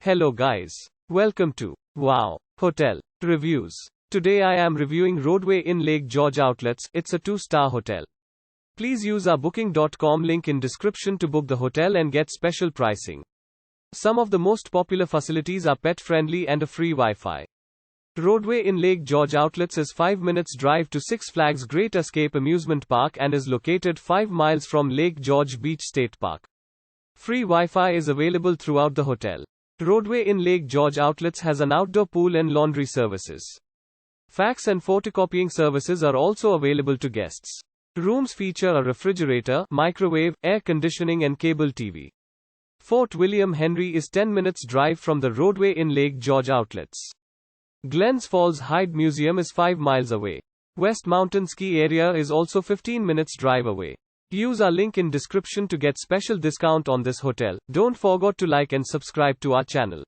Hello guys. Welcome to Wow Hotel Reviews. Today I am reviewing Rodeway in Lake George Outlets. It's a 2-star hotel. Please use our booking.com link in description to book the hotel and get special pricing. Some of the most popular facilities are pet friendly and a free Wi-Fi. Rodeway in Lake George Outlets is 5 minutes drive to Six Flags Great Escape Amusement Park and is located 5 miles from Lake George Beach State Park. Free Wi-Fi is available throughout the hotel. Rodeway in Lake George Outlets has an outdoor pool and laundry services. Fax and photocopying services are also available to guests. Rooms feature a refrigerator, microwave, air conditioning and cable TV. Fort William Henry is 10 minutes drive from the Rodeway in Lake George Outlets. Glens Falls Hyde Museum is 5 miles away. West Mountain Ski Area is also 15 minutes drive away. Use our link in description to get special discount on this hotel. Don't forget to like and subscribe to our channel.